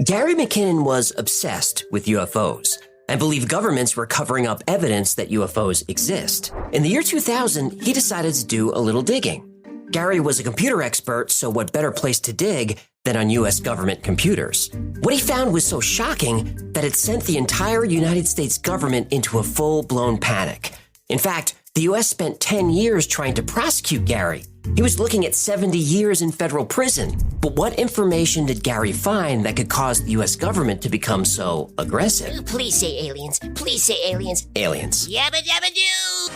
Gary McKinnon was obsessed with UFOs and believed governments were covering up evidence that UFOs exist. In the year 2000, he decided to do a little digging. Gary was a computer expert, so what better place to dig than on U.S. government computers? What he found was so shocking that it sent the entire United States government into a full-blown panic. In fact, the U.S. spent 10 years trying to prosecute Gary. He was looking at 70 years in federal prison. But what information did Gary find that could cause the U.S. government to become so aggressive? Please say aliens. Please say aliens. Aliens. Yabba dabba doo!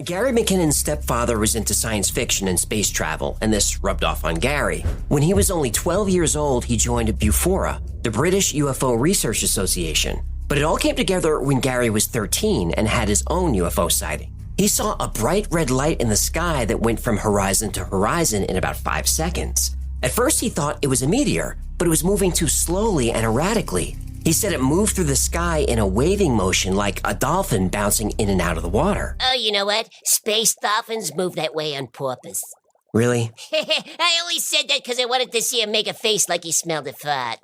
Gary McKinnon's stepfather was into science fiction and space travel, and this rubbed off on Gary. When he was only 12 years old, he joined BUFORA, the British UFO Research Association. But it all came together when Gary was 13 and had his own UFO sighting. He saw a bright red light in the sky that went from horizon to horizon in about 5 seconds. At first, he thought it was a meteor, but it was moving too slowly and erratically. He said it moved through the sky in a waving motion like a dolphin bouncing in and out of the water. Oh, you know what? Space dolphins move that way on purpose. Really? I only said that because I wanted to see him make a face like he smelled a fart.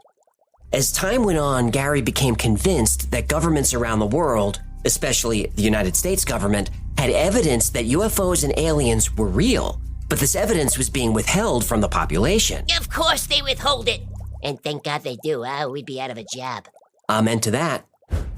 As time went on, Gary became convinced that governments around the world, especially the United States government, had evidence that UFOs and aliens were real. But this evidence was being withheld from the population. Of course they withhold it. And thank God they do. We'd be out of a job. Amen to that.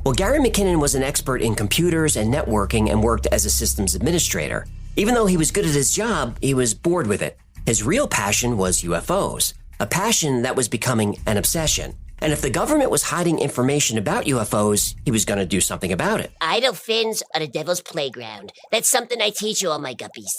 Well, Gary McKinnon was an expert in computers and networking and worked as a systems administrator. Even though he was good at his job, he was bored with it. His real passion was UFOs, a passion that was becoming an obsession. And if the government was hiding information about UFOs, he was going to do something about it. Idle fins are the devil's playground. That's something I teach all my guppies.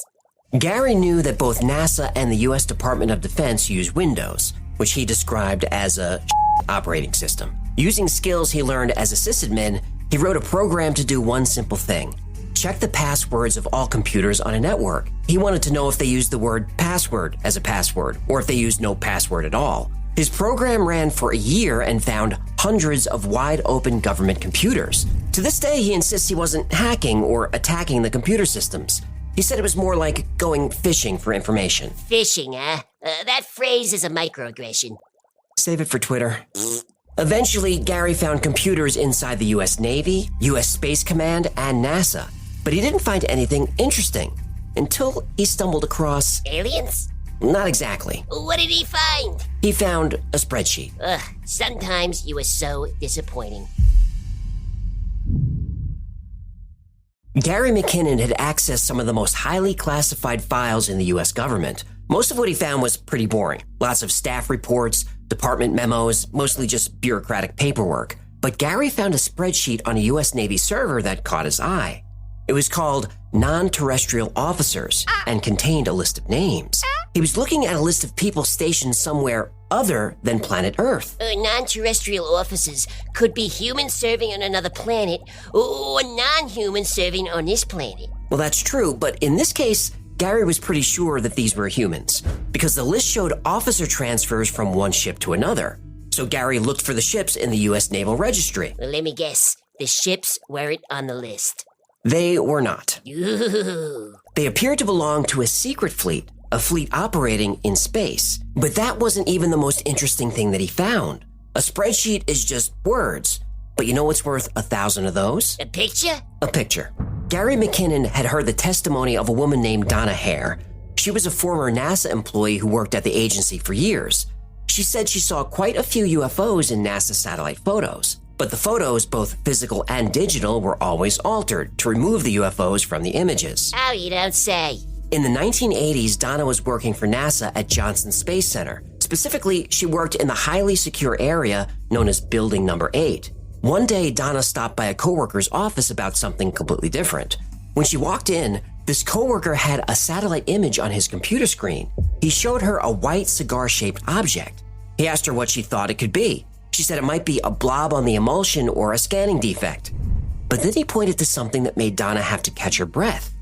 Gary knew that both NASA and the U.S. Department of Defense use Windows, which he described as a operating system. Using skills he learned as a sysadmin, he wrote a program to do one simple thing: check the passwords of all computers on a network. He wanted to know if they used the word password as a password, or if they used no password at all. His program ran for a year and found hundreds of wide-open government computers. To this day, he insists he wasn't hacking or attacking the computer systems. He said it was more like going fishing for information. Fishing, huh? That phrase is a microaggression. Save it for Twitter. Eventually, Gary found computers inside the U.S. Navy, U.S. Space Command, and NASA. But he didn't find anything interesting until he stumbled across... aliens? Not exactly. What did he find? He found a spreadsheet. Sometimes you are so disappointing. Gary McKinnon had accessed some of the most highly classified files in the U.S. government. Most of what he found was pretty boring. Lots of staff reports, department memos, mostly just bureaucratic paperwork. But Gary found a spreadsheet on a U.S. Navy server that caught his eye. It was called Non-Terrestrial Officers and contained a list of names. He was looking at a list of people stationed somewhere other than planet Earth. Non-terrestrial officers could be humans serving on another planet or non-humans serving on this planet. Well, that's true, but in this case, Gary was pretty sure that these were humans because the list showed officer transfers from one ship to another. So Gary looked for the ships in the U.S. Naval Registry. Well, let me guess. The ships weren't on the list. They were not. Ooh. They appeared to belong to a secret fleet, a fleet operating in space. But that wasn't even the most interesting thing that he found. A spreadsheet is just words. But you know what's worth 1,000 of those? A picture? A picture. Gary McKinnon had heard the testimony of a woman named Donna Hare. She was a former NASA employee who worked at the agency for years. She said she saw quite a few UFOs in NASA satellite photos. But the photos, both physical and digital, were always altered to remove the UFOs from the images. Oh, you don't say. In the 1980s, Donna was working for NASA at Johnson Space Center. Specifically, she worked in the highly secure area known as Building Number 8. One day, Donna stopped by a coworker's office about something completely different. When she walked in, this coworker had a satellite image on his computer screen. He showed her a white cigar-shaped object. He asked her what she thought it could be. She said it might be a blob on the emulsion or a scanning defect. But then he pointed to something that made Donna have to catch her breath.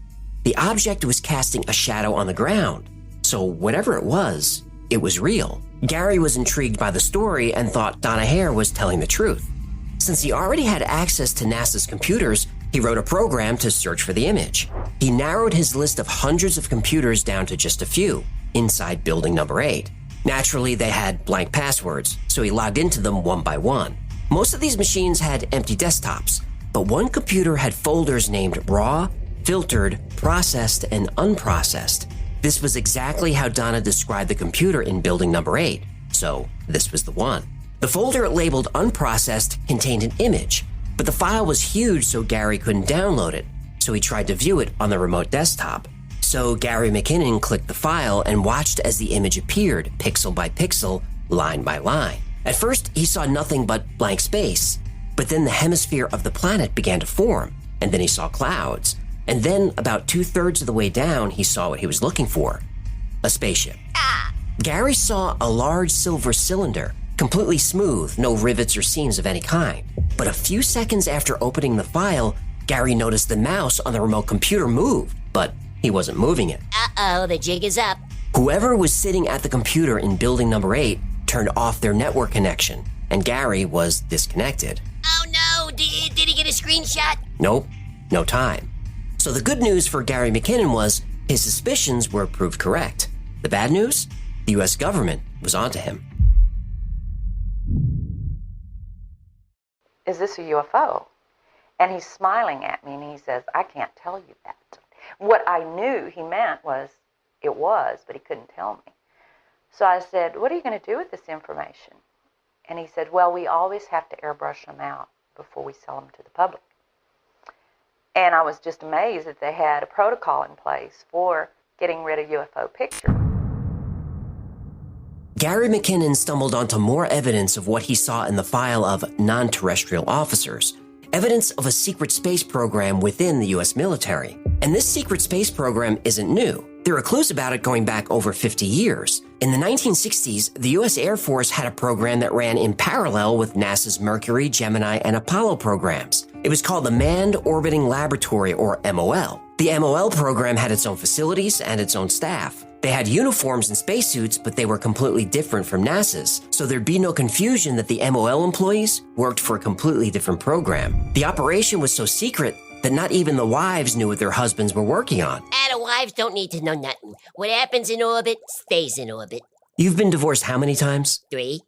The object was casting a shadow on the ground. So whatever it was real. Gary was intrigued by the story and thought Donna Hare was telling the truth. Since he already had access to NASA's computers, He wrote a program to search for the image. He narrowed his list of hundreds of computers down to just a few inside building number 8. Naturally, they had blank passwords, so he logged into them one by one. Most of these machines had empty desktops, but one computer had folders named raw, filtered, processed, and unprocessed. This was exactly how Donna described the computer in building number 8, so this was the one. The folder labeled unprocessed contained an image, but the file was huge so Gary couldn't download it, so he tried to view it on the remote desktop. So Gary McKinnon clicked the file and watched as the image appeared, pixel by pixel, line by line. At first, he saw nothing but blank space, but then the hemisphere of the planet began to form, and then he saw clouds. And then, about 2/3 of the way down, he saw what he was looking for, a spaceship. Gary saw a large silver cylinder, completely smooth, no rivets or seams of any kind. But a few seconds after opening the file, Gary noticed the mouse on the remote computer moved, but he wasn't moving it. Uh-oh, the jig is up. Whoever was sitting at the computer in building number 8 turned off their network connection, and Gary was disconnected. Oh no, did he get a screenshot? Nope, no time. So the good news for Gary McKinnon was his suspicions were proved correct. The bad news? The U.S. government was onto him. Is this a UFO? And he's smiling at me and he says, I can't tell you that. What I knew he meant was, it was, but he couldn't tell me. So I said, what are you going to do with this information? And he said, well, we always have to airbrush them out before we sell them to the public. And I was just amazed that they had a protocol in place for getting rid of UFO pictures. Gary McKinnon stumbled onto more evidence of what he saw in the file of non-terrestrial officers, evidence of a secret space program within the U.S. military. And this secret space program isn't new. There are clues about it going back over 50 years. In the 1960s, the U.S. Air Force had a program that ran in parallel with NASA's Mercury, Gemini, and Apollo programs. It was called the Manned Orbiting Laboratory, or MOL. The MOL program had its own facilities and its own staff. They had uniforms and spacesuits, but they were completely different from NASA's, so there'd be no confusion that the MOL employees worked for a completely different program. The operation was so secret that not even the wives knew what their husbands were working on. The wives don't need to know nothing. What happens in orbit stays in orbit. You've been divorced how many times? 3.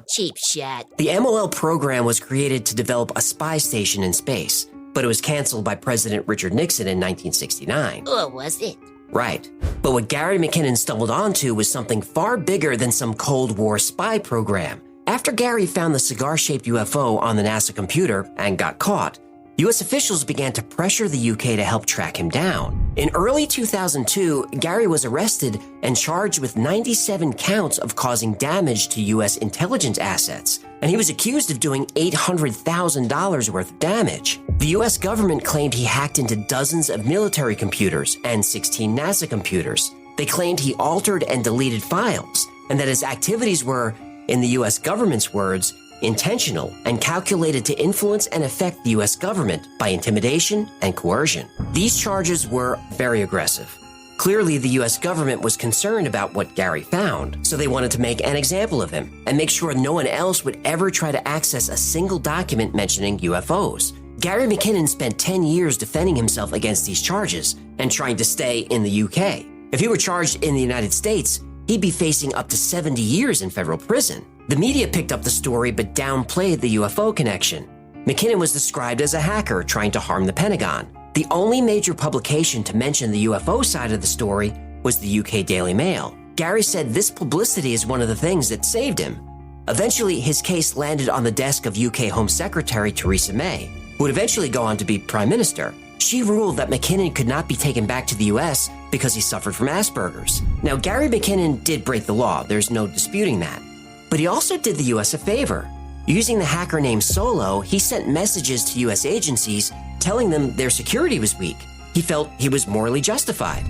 Cheap shot. The MOL program was created to develop a spy station in space, but it was canceled by President Richard Nixon in 1969. Or was it? Right. But what Gary McKinnon stumbled onto was something far bigger than some Cold War spy program. After Gary found the cigar-shaped UFO on the NASA computer and got caught, U.S. officials began to pressure the UK to help track him down. In early 2002, Gary was arrested and charged with 97 counts of causing damage to U.S. intelligence assets, and he was accused of doing $800,000 worth of damage. The U.S. government claimed he hacked into dozens of military computers and 16 NASA computers. They claimed he altered and deleted files, and that his activities were, in the U.S. government's words, intentional and calculated to influence and affect the U.S. government by intimidation and coercion. These charges were very aggressive. Clearly, the U.S. government was concerned about what Gary found, so they wanted to make an example of him and make sure no one else would ever try to access a single document mentioning UFOs. Gary McKinnon spent 10 years defending himself against these charges and trying to stay in the UK. If he were charged in the United States, he'd be facing up to 70 years in federal prison. The media picked up the story but downplayed the UFO connection. McKinnon was described as a hacker trying to harm the Pentagon. The only major publication to mention the UFO side of the story was the UK Daily Mail. Gary said this publicity is one of the things that saved him. Eventually, his case landed on the desk of UK Home Secretary Theresa May, who would eventually go on to be Prime Minister. She ruled that McKinnon could not be taken back to the US because he suffered from Asperger's. Now, Gary McKinnon did break the law, there's no disputing that. But he also did the US a favor. Using the hacker name Solo, he sent messages to US agencies telling them their security was weak. He felt he was morally justified.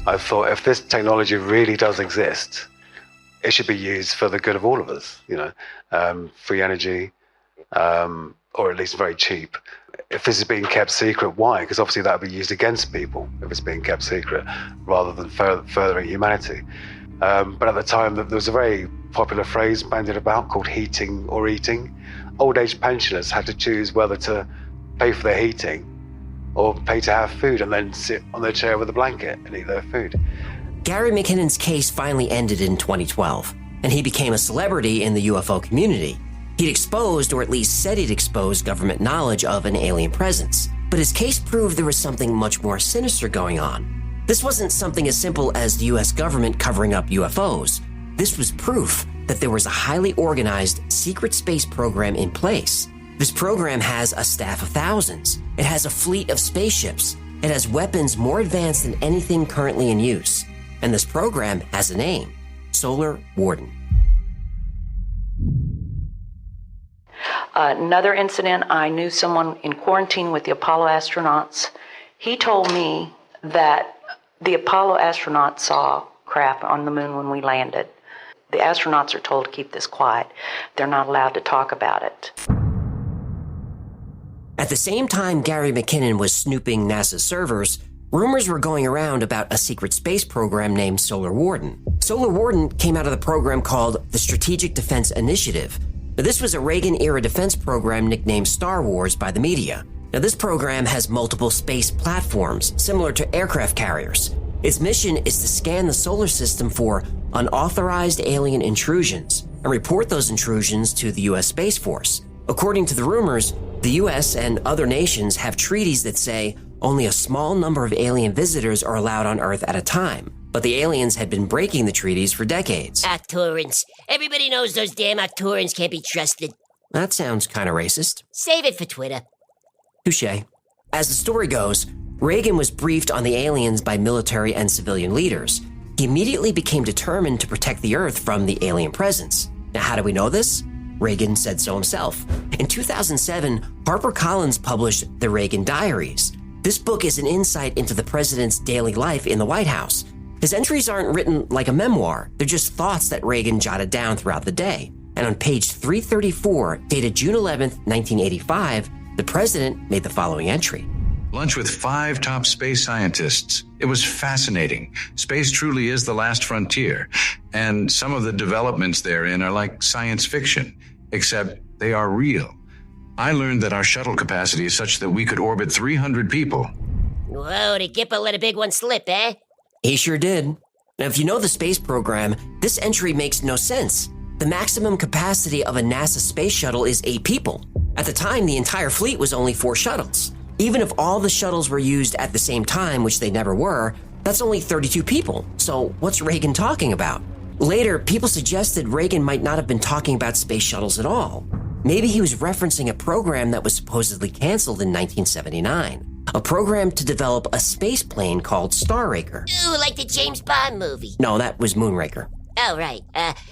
I thought if this technology really does exist, it should be used for the good of all of us, free energy, or at least very cheap. If this is being kept secret, why? Because obviously that would be used against people if it's being kept secret, rather than furthering humanity. But at the time, there was a very popular phrase bandied about called heating or eating. Old age pensioners had to choose whether to pay for their heating or pay to have food and then sit on their chair with a blanket and eat their food. Gary McKinnon's case finally ended in 2012, and he became a celebrity in the UFO community. He'd exposed, or at least said he'd exposed, government knowledge of an alien presence. But his case proved there was something much more sinister going on. This wasn't something as simple as the US government covering up UFOs. This was proof that there was a highly organized secret space program in place. This program has a staff of thousands. It has a fleet of spaceships. It has weapons more advanced than anything currently in use. And this program has a name: Solar Warden. Another incident, I knew someone in quarantine with the Apollo astronauts. He told me that the Apollo astronauts saw craft on the moon when we landed. The astronauts are told to keep this quiet. They're not allowed to talk about it. At the same time Gary McKinnon was snooping NASA's servers, rumors were going around about a secret space program named Solar Warden. Solar Warden came out of the program called the Strategic Defense Initiative. Now, this was a Reagan-era defense program nicknamed Star Wars by the media. Now, this program has multiple space platforms, similar to aircraft carriers. Its mission is to scan the solar system for unauthorized alien intrusions and report those intrusions to the U.S. Space Force. According to the rumors, the U.S. and other nations have treaties that say only a small number of alien visitors are allowed on Earth at a time. But the aliens had been breaking the treaties for decades. Octorans. Everybody knows those damn Octorans can't be trusted. That sounds kind of racist. Save it for Twitter. Touché. As the story goes, Reagan was briefed on the aliens by military and civilian leaders. He immediately became determined to protect the Earth from the alien presence. Now, how do we know this? Reagan said so himself. In 2007, HarperCollins published the Reagan Diaries. This book is an insight into the president's daily life in the White House. His entries aren't written like a memoir. They're just thoughts that Reagan jotted down throughout the day. And on page 334, dated June 11th, 1985, the president made the following entry. Lunch with 5 top space scientists. It was fascinating. Space truly is the last frontier. And some of the developments therein are like science fiction, except they are real. I learned that our shuttle capacity is such that we could orbit 300 people. Whoa, did Gipper let a big one slip, eh? He sure did. Now, if you know the space program, this entry makes no sense. The maximum capacity of a NASA space shuttle is 8 people. At the time, the entire fleet was only 4 shuttles. Even if all the shuttles were used at the same time, which they never were, that's only 32 people. So what's Reagan talking about? Later, people suggested Reagan might not have been talking about space shuttles at all. Maybe he was referencing a program that was supposedly canceled in 1979. A program to develop a space plane called Starraker. Ooh, like the James Bond movie. No, that was Moonraker. Oh, right.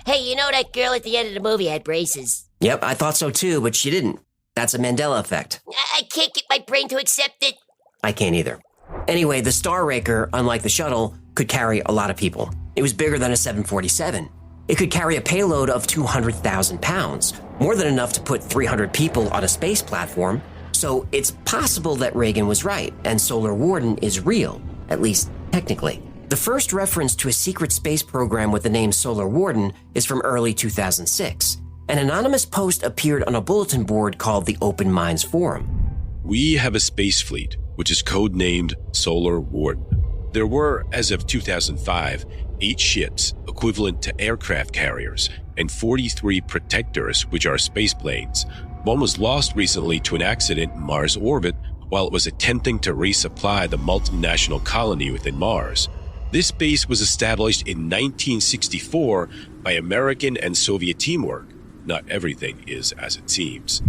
Hey, you know that girl at the end of the movie had braces? Yep, I thought so too, but she didn't. That's a Mandela effect. I can't get my brain to accept it. I can't either. Anyway, the Starraker, unlike the shuttle, could carry a lot of people. It was bigger than a 747. It could carry a payload of 200,000 pounds, more than enough to put 300 people on a space platform. So it's possible that Reagan was right, and Solar Warden is real, at least technically. The first reference to a secret space program with the name Solar Warden is from early 2006. An anonymous post appeared on a bulletin board called the Open Minds Forum. We have a space fleet, which is codenamed Solar Warden. There were, as of 2005, 8 ships, equivalent to aircraft carriers, and 43 protectors, which are space planes. One was lost recently to an accident in Mars orbit while it was attempting to resupply the multinational colony within Mars. This base was established in 1964 by American and Soviet teamwork. Not everything is as it seems.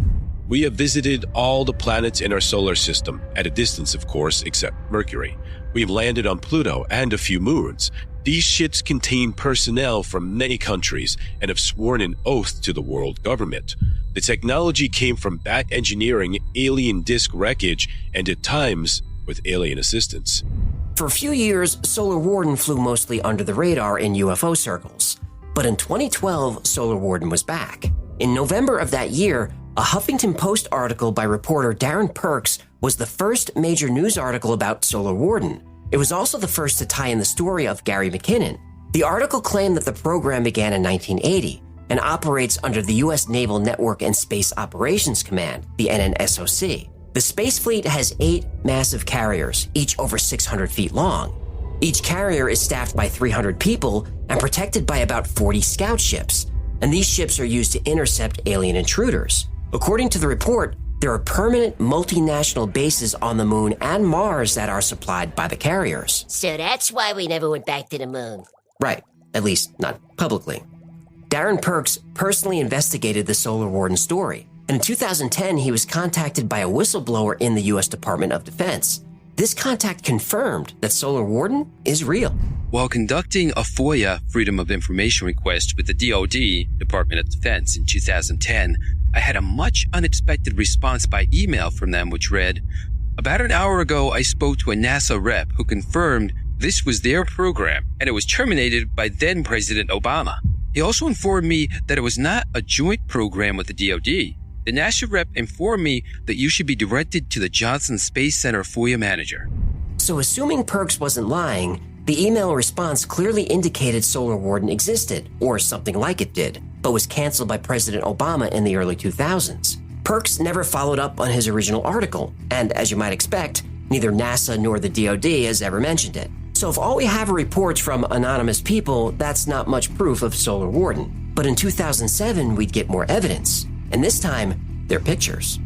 We have visited all the planets in our solar system, at a distance of course, except Mercury. We have landed on Pluto and a few moons. These ships contain personnel from many countries and have sworn an oath to the world government. The technology came from back engineering alien disk wreckage and at times with alien assistance. For a few years, Solar Warden flew mostly under the radar in UFO circles. But in 2012, Solar Warden was back. In November of that year, a Huffington Post article by reporter Darren Perks was the first major news article about Solar Warden. It was also the first to tie in the story of Gary McKinnon. The article claimed that the program began in 1980 and operates under the U.S. Naval Network and Space Operations Command, the NNSOC. The space fleet has 8 massive carriers, each over 600 feet long. Each carrier is staffed by 300 people and protected by about 40 scout ships, and these ships are used to intercept alien intruders. According to the report, there are permanent multinational bases on the moon and Mars that are supplied by the carriers. So that's why we never went back to the moon. Right, at least not publicly. Darren Perks personally investigated the Solar Warden story, and in 2010 he was contacted by a whistleblower in the U.S. Department of Defense. This contact confirmed that Solar Warden is real. While conducting a FOIA Freedom of Information request with the DoD, Department of Defense, in 2010, I had a much unexpected response by email from them which read, "About an hour ago, I spoke to a NASA rep who confirmed this was their program and it was terminated by then President Obama. He also informed me that it was not a joint program with the DoD. The NASA rep informed me that you should be directed to the Johnson Space Center FOIA manager." So assuming Perks wasn't lying, the email response clearly indicated Solar Warden existed, or something like it did, but was canceled by President Obama in the early 2000s. Perks never followed up on his original article, and as you might expect, neither NASA nor the DoD has ever mentioned it. So if all we have are reports from anonymous people, that's not much proof of Solar Warden. But in 2007, we'd get more evidence, and this time, they're pictures.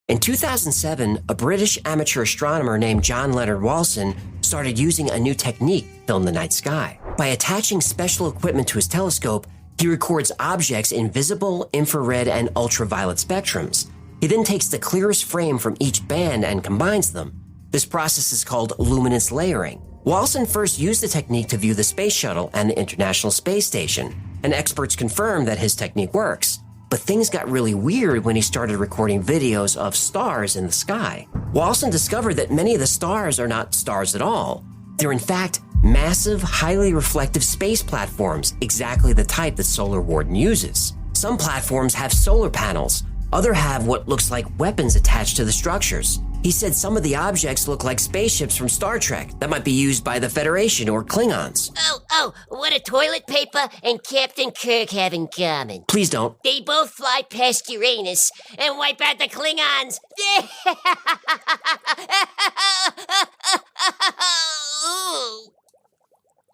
In 2007, a British amateur astronomer named John Leonard Walson started using a new technique to film the night sky. By attaching special equipment to his telescope, he records objects in visible, infrared, and ultraviolet spectrums. He then takes the clearest frame from each band and combines them. This process is called luminance layering. Walson first used the technique to view the space shuttle and the International Space Station, and experts confirmed that his technique works. But things got really weird when he started recording videos of stars in the sky. Walson discovered that many of the stars are not stars at all. They're in fact massive, highly reflective space platforms, exactly the type that Solar Warden uses. Some platforms have solar panels, others have what looks like weapons attached to the structures. He said some of the objects look like spaceships from Star Trek that might be used by the Federation or Klingons. Oh, what do toilet paper and Captain Kirk have in common? Please don't. They both fly past Uranus and wipe out the Klingons.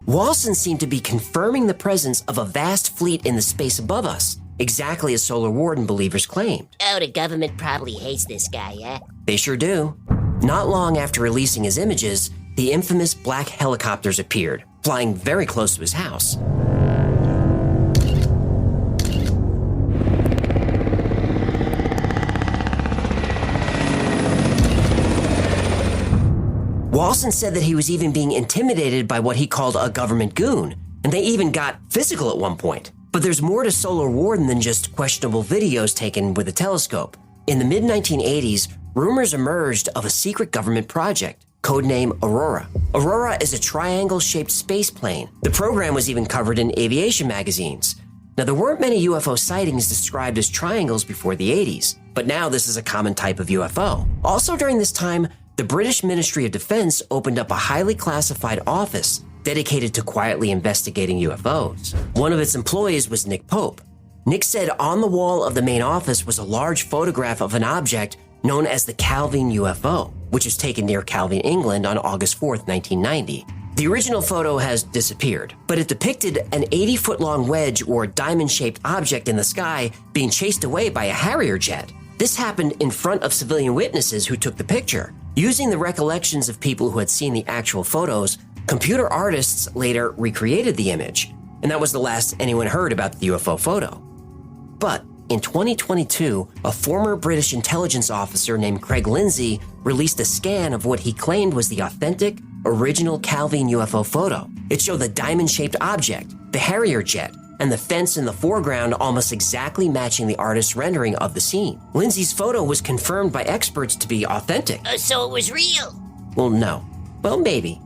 Walson seemed to be confirming the presence of a vast fleet in the space above us, exactly as Solar Warden believers claimed. Oh, the government probably hates this guy, huh? They sure do. Not long after releasing his images, the infamous black helicopters appeared, flying very close to his house. Walson said that he was even being intimidated by what he called a government goon, and they even got physical at one point. But there's more to Solar Warden than just questionable videos taken with a telescope. In the mid-1980s, rumors emerged of a secret government project, codename Aurora. Aurora is a triangle-shaped space plane. The program was even covered in aviation magazines. Now, there weren't many UFO sightings described as triangles before the 80s, but now this is a common type of UFO. Also during this time, the British Ministry of Defense opened up a highly classified office dedicated to quietly investigating UFOs. One of its employees was Nick Pope. Nick said on the wall of the main office was a large photograph of an object known as the Calvin UFO, which was taken near Calvin, England on August 4th, 1990. The original photo has disappeared, but it depicted an 80-foot-long wedge or diamond-shaped object in the sky being chased away by a Harrier jet. This happened in front of civilian witnesses who took the picture. Using the recollections of people who had seen the actual photos, computer artists later recreated the image, and that was the last anyone heard about the UFO photo. But in 2022, a former British intelligence officer named Craig Lindsay released a scan of what he claimed was the authentic, original Calvin UFO photo. It showed the diamond-shaped object, the Harrier jet, and the fence in the foreground almost exactly matching the artist's rendering of the scene. Lindsay's photo was confirmed by experts to be authentic. So it was real? Well, no. Well, maybe.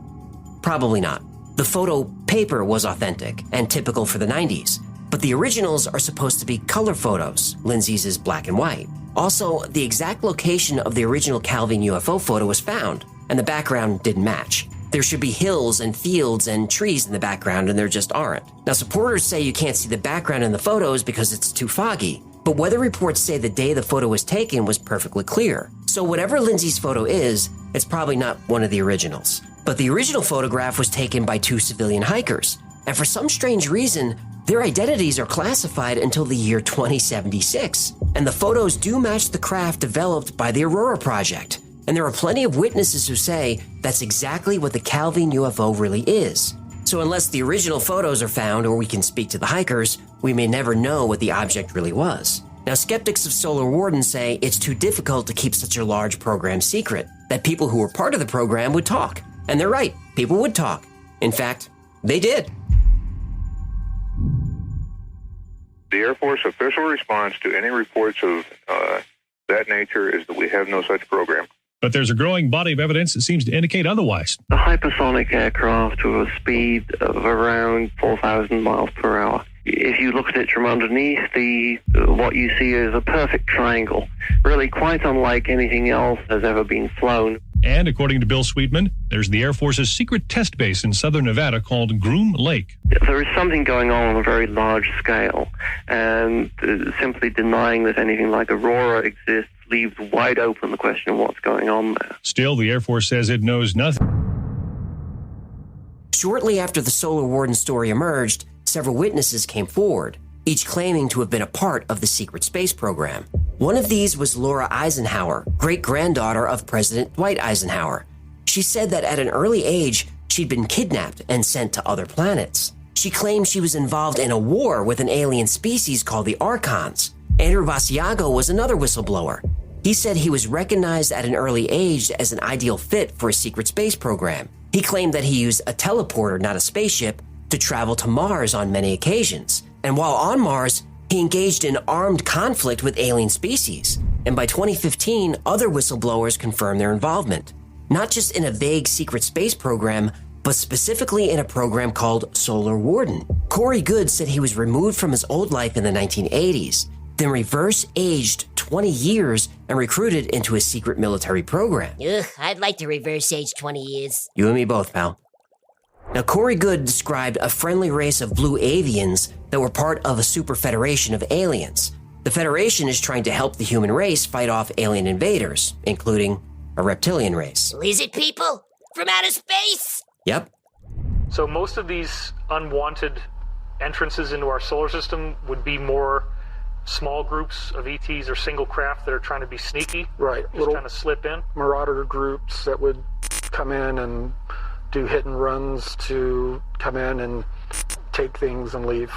Probably not. The photo paper was authentic and typical for the 90s, but the originals are supposed to be color photos. Lindsay's is black and white. Also, the exact location of the original Calvin UFO photo was found, and the background didn't match. There should be hills and fields and trees in the background, and there just aren't. Now, supporters say you can't see the background in the photos because it's too foggy, but weather reports say the day the photo was taken was perfectly clear. So whatever Lindsay's photo is, it's probably not one of the originals. But the original photograph was taken by 2 civilian hikers, and for some strange reason, their identities are classified until the year 2076, and the photos do match the craft developed by the Aurora Project. And there are plenty of witnesses who say that's exactly what the Calvine UFO really is. So unless the original photos are found or we can speak to the hikers, we may never know what the object really was. Now, skeptics of Solar Warden say it's too difficult to keep such a large program secret, that people who were part of the program would talk. And they're right, people would talk. In fact, they did. The Air Force official response to any reports of that nature is that we have no such program. But there's a growing body of evidence that seems to indicate otherwise. A hypersonic aircraft with a speed of around 4,000 miles per hour. If you look at it from underneath, what you see is a perfect triangle, really quite unlike anything else that's ever been flown. And according to Bill Sweetman, there's the Air Force's secret test base in southern Nevada called Groom Lake. There is something going on a very large scale, and simply denying that anything like Aurora exists leaves wide open the question of what's going on there. Still, the Air Force says it knows nothing. Shortly after the Solar Warden story emerged, several witnesses came forward, each claiming to have been a part of the secret space program. One of these was Laura Eisenhower, great-granddaughter of President Dwight Eisenhower. She said that at an early age, she'd been kidnapped and sent to other planets. She claimed she was involved in a war with an alien species called the Archons. Andrew Vasiago was another whistleblower. He said he was recognized at an early age as an ideal fit for a secret space program. He claimed that he used a teleporter, not a spaceship, to travel to Mars on many occasions. And while on Mars, he engaged in armed conflict with alien species. And by 2015, other whistleblowers confirmed their involvement, not just in a vague secret space program, but specifically in a program called Solar Warden. Corey Good said he was removed from his old life in the 1980s, then reverse-aged 20 years and recruited into a secret military program. Ugh, I'd like to reverse age 20 years. You and me both, pal. Now, Corey Good described a friendly race of blue avians that were part of a super federation of aliens. The Federation is trying to help the human race fight off alien invaders, including a reptilian race. Lizard people? From outer space? Yep. So most of these unwanted entrances into our solar system would be more small groups of ETs or single craft that are trying to be sneaky. Right. Just trying to slip in. Marauder groups that would come in and do hit and runs to come in and take things and leave.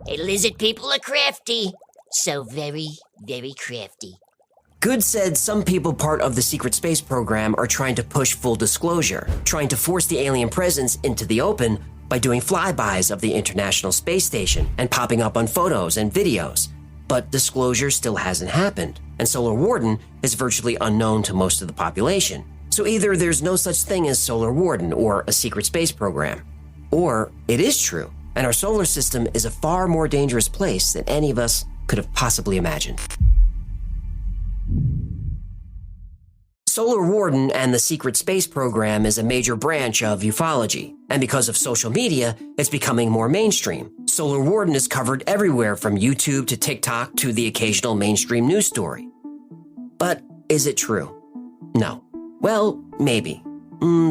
Hey, lizard people are crafty. So very, very crafty. Good said some people part of the secret space program are trying to push full disclosure, trying to force the alien presence into the open by doing flybys of the International Space Station and popping up on photos and videos. But disclosure still hasn't happened, and Solar Warden is virtually unknown to most of the population. So either there's no such thing as Solar Warden or a secret space program, or it is true, and our solar system is a far more dangerous place than any of us could have possibly imagined. Solar Warden and the secret space program is a major branch of ufology, and because of social media, it's becoming more mainstream. Solar Warden is covered everywhere from YouTube to TikTok to the occasional mainstream news story. But is it true? No. Well, maybe.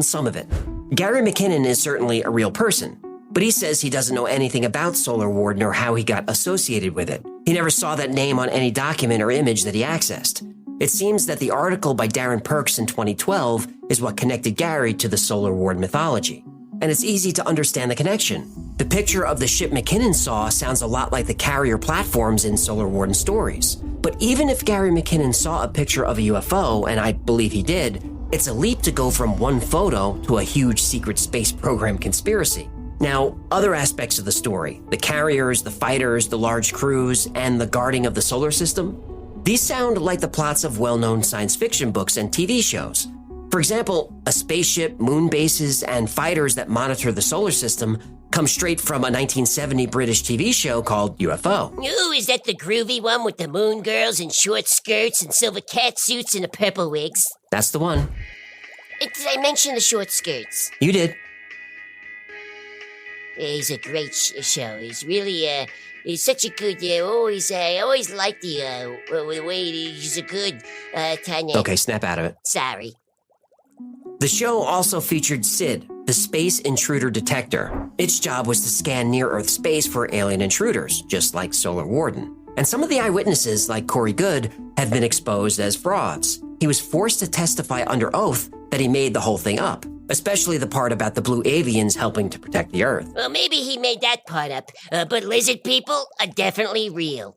Some of it. Gary McKinnon is certainly a real person, but he says he doesn't know anything about Solar Warden or how he got associated with it. He never saw that name on any document or image that he accessed. It seems that the article by Darren Perks in 2012 is what connected Gary to the Solar Warden mythology. And it's easy to understand the connection. The picture of the ship McKinnon saw sounds a lot like the carrier platforms in Solar Warden stories. But even if Gary McKinnon saw a picture of a UFO, and I believe he did, it's a leap to go from one photo to a huge secret space program conspiracy. Now, other aspects of the story, the carriers, the fighters, the large crews, and the guarding of the solar system, these sound like the plots of well-known science fiction books and TV shows. For example, a spaceship, moon bases, and fighters that monitor the solar system come straight from a 1970 British TV show called UFO. Ooh, is that the groovy one with the moon girls in short skirts and silver cat suits and the purple wigs? That's the one. Did I mention the short skirts? You did. He's a great show. He's really, he's such a good, I always liked the way he's a good, Tanya. Okay, snap out of it. Sorry. The show also featured SID, the Space Intruder Detector. Its job was to scan near-Earth space for alien intruders, just like Solar Warden. And some of the eyewitnesses, like Corey Good, have been exposed as frauds. He was forced to testify under oath that he made the whole thing up, especially the part about the blue avians helping to protect the Earth. Well, maybe he made that part up, but lizard people are definitely real.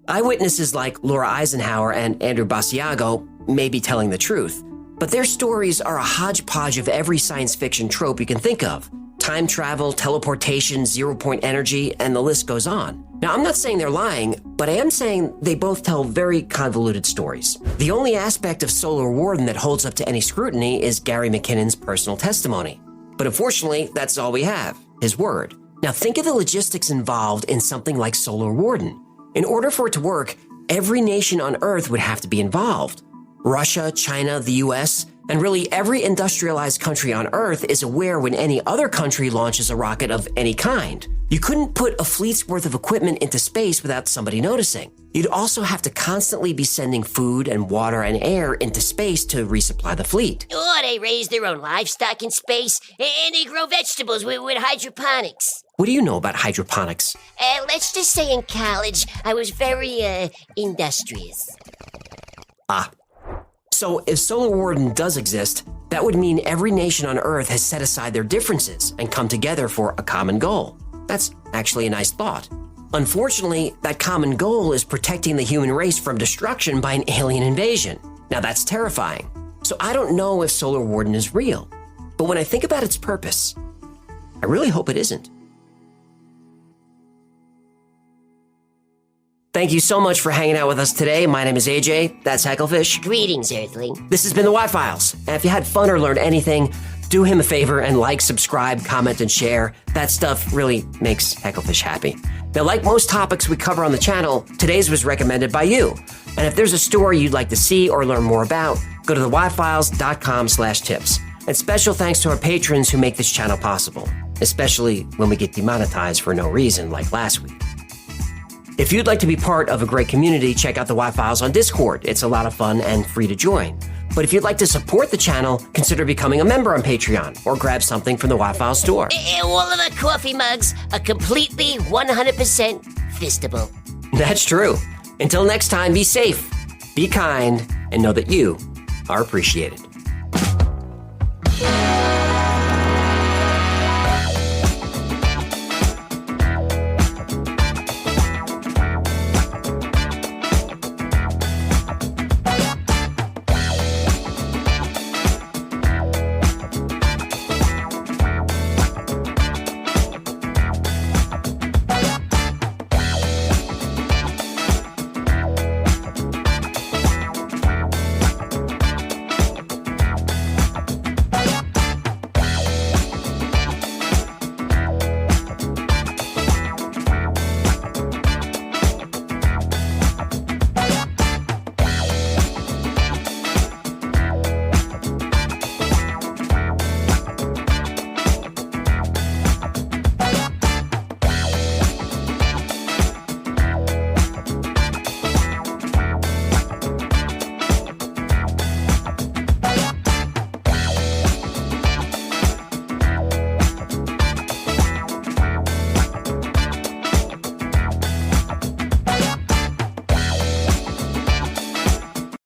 Eyewitnesses like Laura Eisenhower and Andrew Basiago may be telling the truth, but their stories are a hodgepodge of every science fiction trope you can think of. Time travel, teleportation, zero-point energy, and the list goes on. Now, I'm not saying they're lying, but I am saying they both tell very convoluted stories. The only aspect of Solar Warden that holds up to any scrutiny is Gary McKinnon's personal testimony. But unfortunately, that's all we have, his word. Now, think of the logistics involved in something like Solar Warden. In order for it to work, every nation on Earth would have to be involved. Russia, China, the US, and really every industrialized country on Earth is aware when any other country launches a rocket of any kind. You couldn't put a fleet's worth of equipment into space without somebody noticing. You'd also have to constantly be sending food and water and air into space to resupply the fleet. Or they raise their own livestock in space, and they grow vegetables with hydroponics. What do you know about hydroponics? Let's just say in college, I was very, industrious. So if Solar Warden does exist, that would mean every nation on Earth has set aside their differences and come together for a common goal. That's actually a nice thought. Unfortunately, that common goal is protecting the human race from destruction by an alien invasion. Now that's terrifying. So I don't know if Solar Warden is real, but when I think about its purpose, I really hope it isn't. Thank you so much for hanging out with us today. My name is AJ. That's Hecklefish. Greetings, Earthling. This has been the Y-Files. And if you had fun or learned anything, do him a favor and like, subscribe, comment, and share. That stuff really makes Hecklefish happy. Now, like most topics we cover on the channel, today's was recommended by you. And if there's a story you'd like to see or learn more about, go to theyfiles.com/tips. And special thanks to our patrons who make this channel possible, especially when we get demonetized for no reason like last week. If you'd like to be part of a great community, check out the Y-Files on Discord. It's a lot of fun and free to join. But if you'd like to support the channel, consider becoming a member on Patreon or grab something from the Y-Files store. All of the coffee mugs are completely 100% fistable. That's true. Until next time, be safe, be kind, and know that you are appreciated.